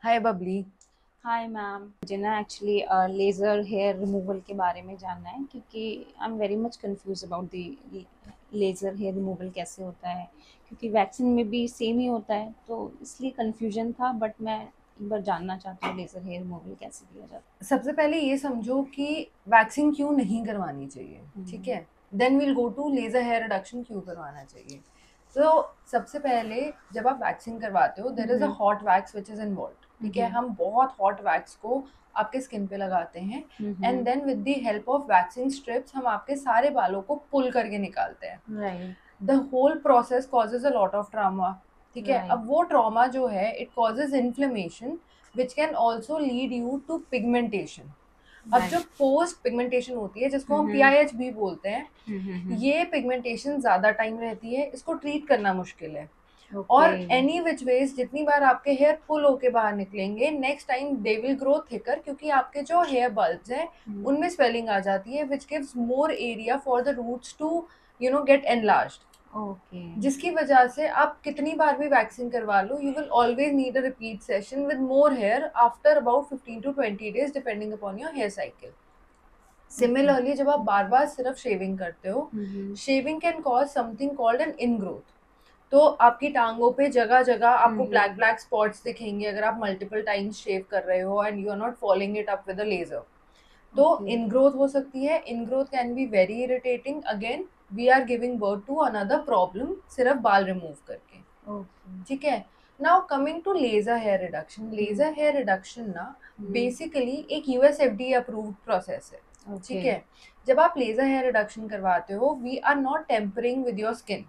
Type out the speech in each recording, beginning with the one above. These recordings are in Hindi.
हाय बबली। हाय मैम, मुझे ना एक्चुअली लेज़र हेयर रिमूवल के बारे में जानना है क्योंकि I am very much confuse about the laser hair removal कैसे होता है। क्योंकि वैक्सिंग में भी सेम ही होता है, तो इसलिए कंफ्यूजन था। बट मैं एक बार जानना चाहती हूँ लेज़र हेयर रिमूवल कैसे किया जाता सबसे पहले ये समझो कि वैक्सिंग क्यों नहीं करवानी चाहिए, है। ठीक है। Then will go to laser hair reduction क्यों करवाना चाहिए। तो सबसे पहले जब आप वैक्सिंग करवाते हो there is a hmm. Hot wax which is involve, ठीक है। हम्म। हम बहुत हॉट वैक्स को आपके स्किन पे लगाते हैं and hmm. Then with the help of waxing strips हम आपके सारे बालों को पुल करके निकालते हैं। Right. The whole process causes a lot of trauma, ठीक है। राइट। अब वो ट्रामा जो है it causes inflammation which can also lead you to pigmentation. अब जो राइट। पोस्ट पिगमेंटेशन होती है जिसको हम हम्म। पीआईएच भी बोलते हैं, हम्म। ये पिगमेंटेशन ज़्यादा टाइम रहती है, इसको ट्रीट करना मुश्किल है। ओके। और एनी विच वेज जितनी बार आपके हेयर पुल होके बाहर निकलेंगे next time they will grow thicker, क्योंकि आपके जो हेयर बल्ब्स हैं उनमें स्वेलिंग आ जाती है which gives more area for the roots to get enlarged, okay. जिसकी वजह से आप कितनी बार भी वैक्सिंग करवा लो you will always need a repeat session with more hair after about 15 to 20 days depending upon your hair cycle. Okay. Similarly जब आप बार बार सिर्फ शेविंग करते हो, shaving can cause something called an ingrowth. तो आपकी टांगों पे जगह जगह आपको ब्लैक ब्लैक स्पॉट्स दिखेंगे अगर आप मल्टीपल टाइम्स शेव कर रहे हो and you are not following it up with a laser. तो ओके। इनग्रोथ हो सकती है, ingrowth can be very irritating. Again we are giving birth to another problem सिर्फ बाल रिमूव करके, ओके। ठीक है। Now coming to laser hair reduction, laser hair reduction ना बेसिकली एक यूएसएफडी अप्रूव्ड प्रोसेस है, ओके। ठीक है। जब आप लेजर हेयर रिडक्शन करवाते हो we are not tampering with your skin,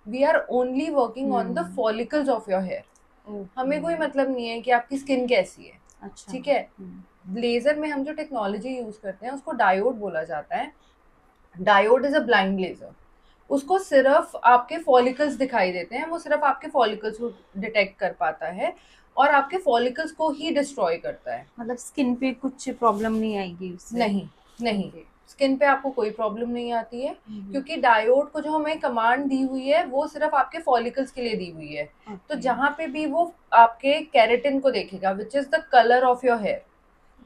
we are only working on the hmm. Follicles of your hair. Okay. हमें कोई मतलब नहीं है कि आपकी स्किन कैसी है, अच्छा। ठीक है। लेजर में हम जो टेक्नोलॉजी यूज करते हैं उसको डायोड बोला जाता है। Diode is a blind laser. उसको सिर्फ आपके फॉलिकल्स दिखाई देते हैं, वो सिर्फ आपके फॉलिकल्स को डिटेक्ट कर पाता है और आपके फॉलिकल्स को ही डिस्ट्रॉय करता है। मतलब स्किन पे कुछ प्रॉब्लम नहीं आएगी उससे? नहीं, नहीं, ओके। स्किन पे आपको कोई प्रॉब्लम नहीं आती है, क्योंकि डायोड को जो हमें कमांड दी हुई है वो सिर्फ आपके फॉलिकल्स के लिए दी हुई है। तो ओके। जहाँ पे भी वो आपके केराटिन को देखेगा which is the colour of your hair,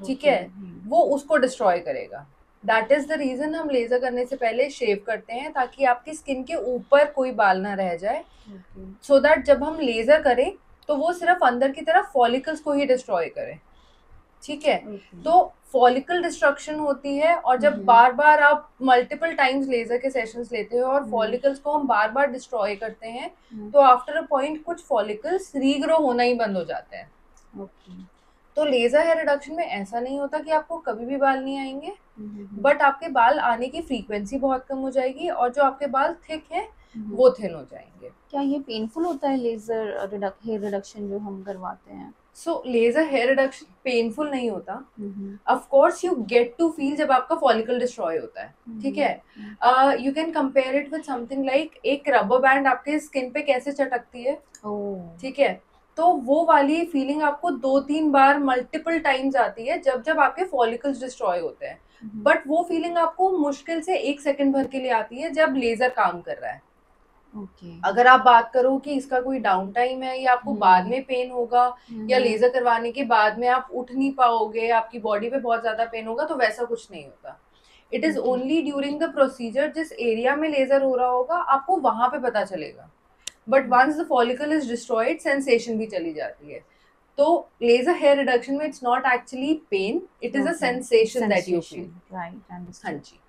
ठीक ओके। है, वो उसको डिस्ट्रॉय करेगा। दैट इज द रीजन हम लेजर करने से पहले शेव करते हैं ताकि आपकी स्किन के ऊपर कोई बाल ना रह जाए, ओके। सो दैट जब हम लेजर करें तो वो सिर्फ अंदर की तरफ फॉलिकल्स को ही डिस्ट्रॉय करे, ठीक है। ओके। तो फॉलिकल डिस्ट्रक्शन होती है और जब बार बार आप मल्टीपल टाइम्स लेजर के सेशंस लेते हो और फॉलिकल्स को हम बार बार डिस्ट्रॉय करते हैं तो आफ्टर अ पॉइंट कुछ फॉलिकल्स रीग्रो होना ही बंद हो जाते हैं। ओके। तो लेजर हेयर रिडक्शन में ऐसा नहीं होता कि आपको कभी भी बाल नहीं आएंगे, बट आपके बाल आने की फ्रीक्वेंसी बहुत कम हो जाएगी और जो आपके बाल थिक है वो थिन हो जाएंगे। क्या ये पेनफुल होता है लेजर हेयर रिडक्शन जो हम करवाते हैं? So laser hair reduction painful नहीं होता। Of course you get to feel जब आपका फॉलिकल डिस्ट्रॉय होता है, ठीक है। You can compare it with something like एक रबर बैंड आपके स्किन पे कैसे चटकती है, ओह। ठीक है। तो वो वाली फीलिंग आपको 2-3 बार मल्टीपल टाइम्स आती है जब जब आपके फॉलिकल्स डिस्ट्रॉय होते हैं, बट वो फीलिंग आपको मुश्किल से 1 सेकंड भर के लिए आती है जब लेजर काम कर रहा है। ओके। अगर आप बात करो कि इसका कोई डाउन टाइम है या आपको बाद में पेन होगा या लेजर करवाने के बाद में आप उठ नहीं पाओगे, आपकी बॉडी पे बहुत ज्यादा पेन होगा, तो वैसा कुछ नहीं होता। It is only during the procedure, जिस एरिया में लेजर हो रहा होगा आपको वहां पे पता चलेगा, but once the follicle is destroyed sensation भी चली जाती है। तो लेजर हेयर रिडक्शन में it's not actually pain, it is a sensation that you feel. Sensation, right, हाँ अंडरस्टूड। जी।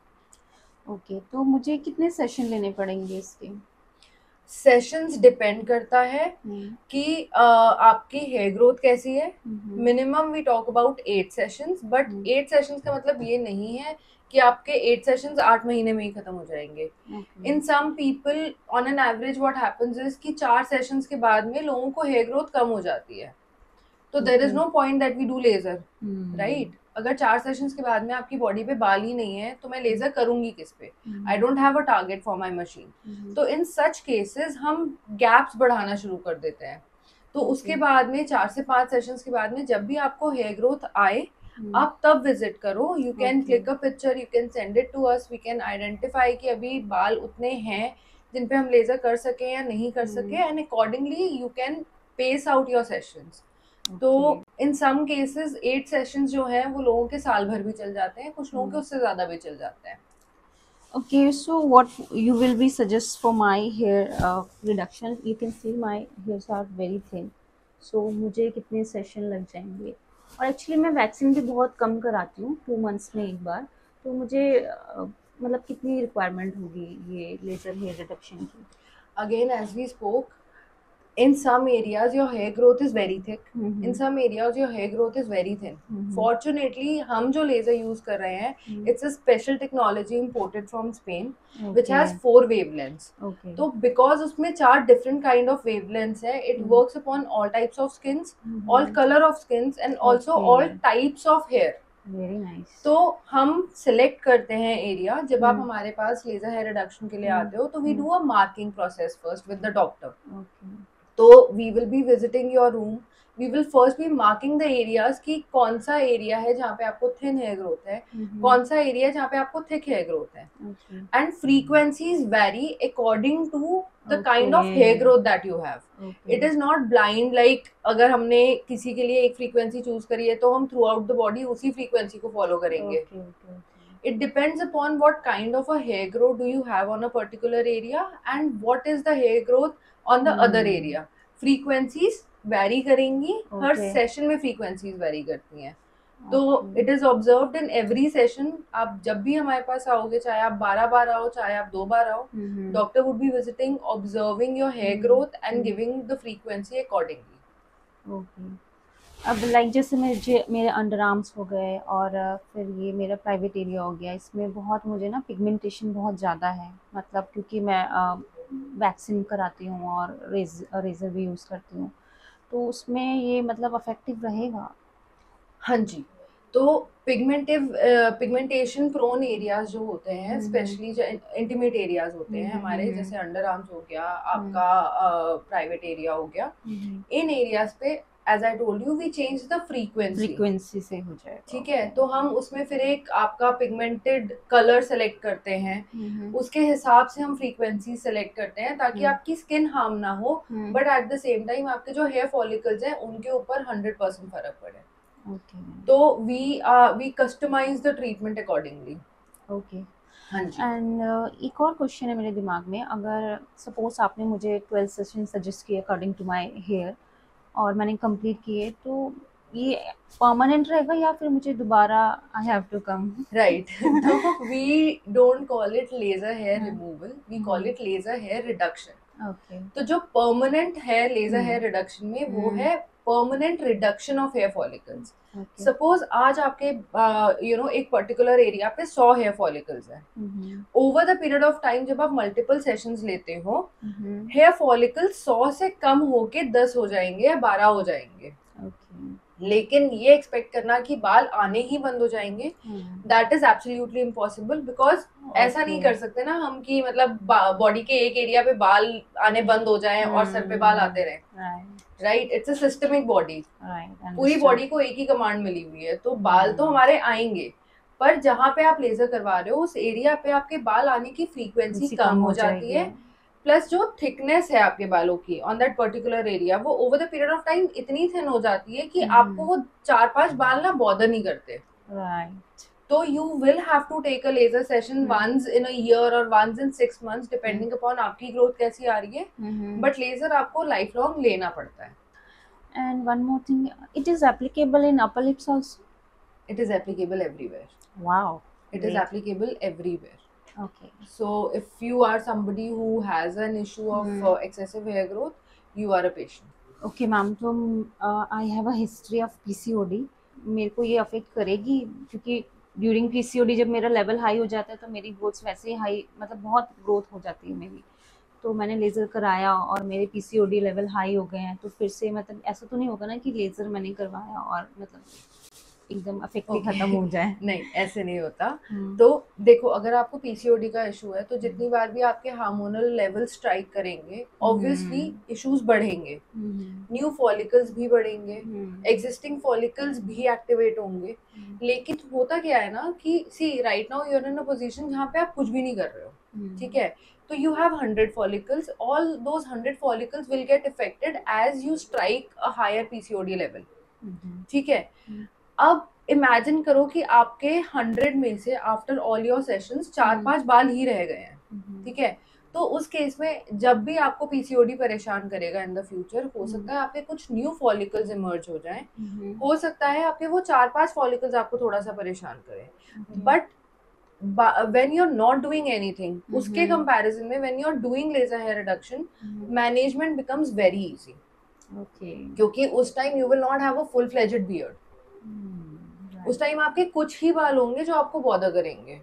ओके, तो मुझे कितने सेशन लेने पड़ेंगे इसके? सेशंस डिपेंड करता है कि आपकी हेयर ग्रोथ कैसी है। Minimum we talk about 8 sessions, but 8 sessions का मतलब ये नहीं है कि आपके 8 सेशंस 8 महीने में ही खत्म हो जाएंगे। In some people on an average what happens is कि 4 सेशंस के बाद में लोगों को हेयर ग्रोथ कम हो जाती है, तो there is no point that we do laser, right. अगर 4 सेशंस के बाद में आपकी बॉडी पे बाल ही नहीं है तो मैं लेजर करूंगी किस पे? I don't have a target for my machine. तो इन सच केसेस हम गैप्स बढ़ाना शुरू कर देते हैं। तो उसके बाद में 4 से 5 सेशंस के बाद में जब भी आपको हेयर ग्रोथ आए आप तब विजिट करो। You can click a picture, you can send it to us, we can identify कि अभी बाल उतने हैं जिन पे हम लेजर कर सके या नहीं कर सके, and accordingly you can pace out your sessions. तो इन सम केसेस 8 सेशंस जो हैं वो लोगों के साल भर भी चल जाते हैं, कुछ लोगों के उससे ज़्यादा भी चल जाते हैं। Okay, so what you will be suggest for my hair reduction? You can see my hairs are very thin. So मुझे कितने सेशन लग जाएंगे? और एक्चुअली मैं वैक्सिंग भी बहुत कम कराती हूँ, 2 मंथ्स में एक बार। तो मुझे मतलब कितनी रिक्वायरमेंट होगी ये लेज़र हेयर रिडक्शन की? Again, as we spoke, in some areas your hair growth is very thick. In some areas your hair growth is very thin. Fortunately, हम जो laser use कर रहे हैं, it's a special technology imported from Spain, which has 4 wavelengths. तो because उसमें 4 different kind of wavelengths है, it works upon all types of skins, all color of skins, and also all types of hair. Very nice. तो हम सिलेक्ट करते हैं एरिया। जब आप हमारे पास लेजर हेयर रिडक्शन के लिए आते हो तो we do a marking process first with the doctor. तो we will be visiting your room, we will first be marking the areas कि कौन सा एरिया है जहाँ पे आपको थिन हेयर ग्रोथ है, कौन सा एरिया है जहाँ पे आपको थिक हेयर ग्रोथ है, and frequencies vary according to the kind of hair growth that you have. It is not blind, like अगर हमने किसी के लिए एक फ्रीक्वेंसी चूज करी है तो हम थ्रू आउट द बॉडी उसी फ्रीक्वेंसी को फॉलो करेंगे। It depends upon what kind of a hair growth do you have on a particular area and what is the hair growth on the other area. Frequencies vary करेंगी, हर सेशन में frequencies vary करती हैं। तो it is observed in every session. आप जब भी हमारे पास आओगे, चाहे आप 12 बार आओ, चाहे आप 2 बार आओ, doctor would be visiting, observing your hair growth and giving the frequency accordingly. Okay. अब लाइक जैसे मेरे अंडर आर्म्स हो गए और फिर ये मेरा प्राइवेट एरिया हो गया, इसमें बहुत मुझे ना पिगमेंटेशन बहुत ज़्यादा है, मतलब क्योंकि मैं वैक्सीन कराती हूँ और रेज़र भी यूज़ करती हूँ, तो उसमें ये मतलब अफेक्टिव रहेगा? हाँ जी। तो पिगमेंटेशन प्रोन एरियाज जो होते हैं, स्पेशली जो इंटीमेट एरियाज होते हैं हमारे, जैसे अंडर आर्म्स हो गया, आपका प्राइवेट एरिया हो गया, इन एरियाज पे as I told you we change the frequency से हो जाए, ठीक है। तो हम उसमें फिर एक आपका पिगमेंटेड कलर सेलेक्ट करते हैं, उसके हिसाब से हम फ्रीक्वेंसी सेलेक्ट करते हैं ताकि आपकी स्किन हार्म ना हो, but at the same time आपके जो हेयर फॉलिकल्स हैं उनके ऊपर 100% फर्क पड़े। तो we customize the treatment accordingly. Okay. हाँ जी। एंड एक और क्वेश्चन है मेरे दिमाग में, अगर सपोज आपने मुझे 12 सेशन सजेस्ट किए अकॉर्डिंग टू माय हेयर और मैंने कंप्लीट किए, तो ये परमानेंट रहेगा या फिर मुझे दोबारा I have to come? Right. तो we don't call it laser hair removal, we call it laser hair reduction. Okay. तो जो परमानेंट है लेजर हेयर रिडक्शन में, वो है permanent reduction of hair follicles. Suppose आज आपके एक पर्टिकुलर एरिया पे 100 हेयर फॉलिकल्स है, over the period of time जब आप मल्टीपल सेशंस लेते हो, हेयर फॉलिकल्स 100 से कम होके 10 हो जाएंगे या 12 हो जाएंगे। लेकिन ये एक्सपेक्ट करना कि बाल आने ही बंद हो जाएंगे, that is absolutely impossible, because ऐसा नहीं कर सकते ना हम कि मतलब बॉडी के एक एरिया पे बाल आने बंद हो जाएं और सर पे बाल आते रहें। Right, it's a systemic body, पूरी बॉडी को एक ही कमांड मिली हुई है। तो बाल तो हमारे आएंगे, पर जहाँ पे आप लेजर करवा रहे हो उस एरिया पे आपके बाल आने की फ्रीक्वेंसी कम हो जाती है, प्लस जो थिकनेस है आपके बालों की ऑन दैट पर्टिकुलर एरिया, वो over the period of time इतनी थिन हो जाती है कि आपको वो 4-5 बाल ना बॉदर नहीं करते। राइट। तो you will have to take a laser session once in a year or once in 6 months depending upon आपकी ग्रोथ कैसी आ रही है, बट लेजर आपको लाइफ लॉन्ग लेना पड़ता है। And one more thing, it is applicable in upper lips also? It is applicable everywhere. Wow. It is applicable everywhere. Okay. So if you are somebody who has an issue of excessive hair growth, you are a patient. Okay ma'am, तो I have a history of PCOD, मेरे को ये अफेक्ट करेगी? क्योंकि ड्यूरिंग PCOD जब मेरा लेवल हाई हो जाता है तो मेरी ग्रोथ वैसे ही हाई, मतलब बहुत ग्रोथ हो जाती है मेरी। तो मैंने लेज़र कराया और मेरे PCOD लेवल हाई हो गए हैं, तो फिर से मतलब ऐसा तो नहीं होगा ना कि लेज़र मैंने करवाया और मतलब एकदम अफेक्ट ही खत्म हो जाए? नहीं, ऐसे नहीं होता। तो देखो, अगर आपको PCOD का इशू है तो जितनी बार भी आपके हार्मोनल लेवल स्ट्राइक करेंगे, ऑब्वियसली इश्यूज बढ़ेंगे, न्यू फॉलिकल्स भी बढ़ेंगे, एग्जिस्टिंग फॉलिकल्स भी एक्टिवेट होंगे। लेकिन होता क्या है ना कि see right now you are in a position जहाँ पे आप कुछ भी नहीं कर रहे हो, ठीक है, तो you have 100 follicles, all those 100 follicles will get affected as you strike a higher PCOD level. ठीक है, अब इमेजिन करो कि आपके 100 में से आफ्टर ऑल योर सेशंस 4-5 बाल ही रह गए हैं, ठीक है, तो उस केस में जब भी आपको पीसीओडी परेशान करेगा इन द फ्यूचर, हो सकता है आपके कुछ न्यू फॉलिकल्स इमर्ज हो जाएं, हो सकता है आपके वो 4-5 फॉलिकल्स आपको थोड़ा सा परेशान करें, but when you're not doing anything, उसके कंपैरिजन में when you're doing laser hair reduction, management becomes very easy. Okay. क्योंकि उस time you will not have a full fledged beard. उस टाइम आपके कुछ ही बाल होंगे जो आपको बॉदर करेंगे,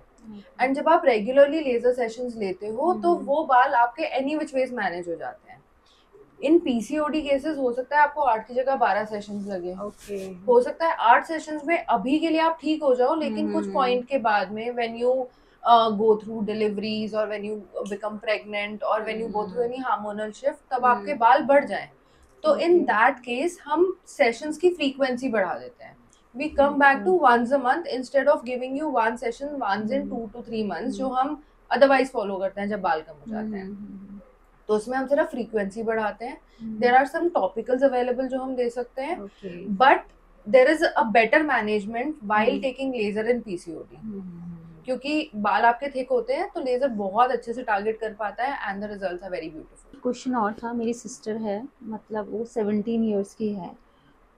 एंड जब आप रेगुलरली लेजर सेशंस लेते हो तो वो बाल आपके एनी विच वेज मैनेज हो जाते हैं. इन पीसीओडी केसेस हो सकता है आपको 8 की जगह 12 सेशंस लगे. हो सकता है 8 सेशंस में अभी के लिए आप ठीक हो जाओ, लेकिन कुछ पॉइंट के बाद में when you go through deliveries or when you become pregnant or when you go through any hormonal shift, तब आपके बाल बढ़ जाएं, तो in that case हम सेशंस की फ्रीक्वेंसी बढ़ा देते हैं. We come back to once a month instead of giving you one session once in 2 to 3 months, जो हम otherwise follow करते हैं जब बाल कम हो जाते हैं. तो उसमें हम सिर्फ फ्रीक्वेंसी बढ़ाते हैं. There are some topicals available जो हम दे सकते हैं, but there is a better management while taking laser in PCOD, क्योंकि बाल आपके थिक होते हैं तो लेजर बहुत अच्छे से टारगेट कर पाता है and the results are very beautiful. Question और था, मेरी सिस्टर है, मतलब वो 17 इयर्स की है,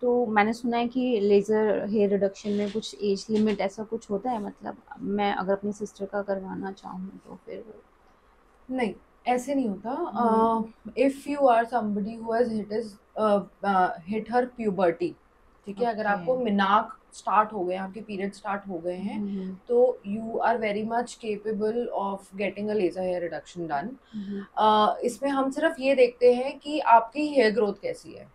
तो मैंने सुना है कि लेज़र हेयर रिडक्शन में कुछ एज लिमिट ऐसा कुछ होता है, मतलब मैं अगर अपनी सिस्टर का करवाना चाहूँ तो फिर? नहीं, ऐसे नहीं होता. If you are somebody who has hit her puberty, ठीक है, अगर आपको मिनाक स्टार्ट हो गए, आपके पीरियड स्टार्ट हो गए हैं, तो you are very much capable of getting a laser hair reduction done. इसमें हम सिर्फ ये देखते हैं कि आपकी हेयर ग्रोथ कैसी है.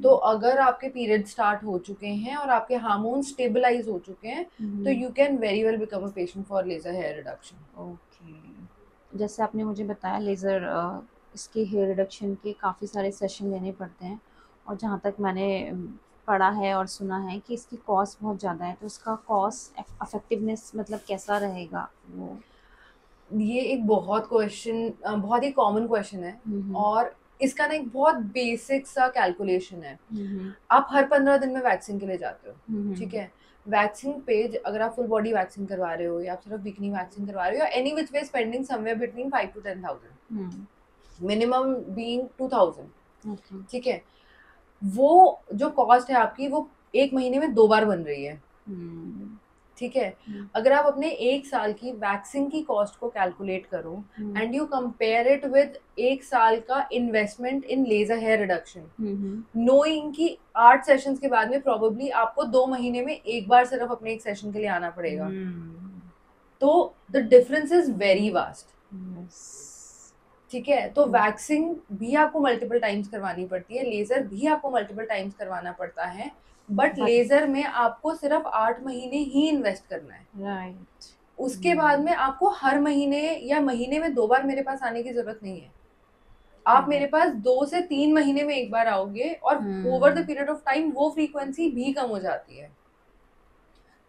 तो अगर आपके पीरियड स्टार्ट हो चुके हैं और आपके हार्मोन स्टेबलाइज हो चुके हैं, तो you can very well become a patient for laser hair reduction. Okay, जैसे आपने मुझे बताया लेज़र इसके हेयर रिडक्शन के काफ़ी सारे सेशन लेने पड़ते हैं, और जहाँ तक मैंने पढ़ा है और सुना है कि इसकी कॉस्ट बहुत ज़्यादा है, तो इसका कॉस्ट इफेक्टिवनेस मतलब कैसा रहेगा वो? ये एक बहुत ही कॉमन क्वेश्चन है, और इसका ना एक बहुत बेसिक सा कैलकुलेशन है. आप हर 15 दिन में वैक्सीन के लिए जाते हो, ठीक है, वैक्सीन पे अगर आप फुल बॉडी वैक्सीन करवा रहे हो या आप सिर्फ बिकनी वैक्सीन करवा रहे हो, या any which way spending somewhere between 5 to 10,000, minimum being 2,000, ठीक है, वो जो कॉस्ट है आपकी वो एक महीने में 2 बार बन रही है. ठीक है, अगर आप अपने 1 साल की वैक्सीन की कॉस्ट को कैलकुलेट करो and you compare it with 1 साल का investment in laser hair reduction, knowing कि 8 सेशंस के बाद में प्रोबेबली आपको 2 महीने में एक बार सिर्फ अपने एक सेशन के लिए आना पड़ेगा, तो the difference is very vast. ठीक है, तो वैक्सिंग भी आपको मल्टीपल टाइम्स करवानी पड़ती है, लेजर भी आपको मल्टीपल टाइम्स करवाना पड़ता है, बट लेजर में आपको सिर्फ 8 महीने ही इन्वेस्ट करना है. राइट. उसके बाद में आपको हर महीने या महीने में 2 बार मेरे पास आने की जरूरत नहीं है. आप मेरे पास 2 से 3 महीने में एक बार आओगे, और over the period of time वो फ्रीक्वेंसी भी कम हो जाती है.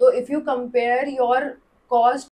तो if you compare your cost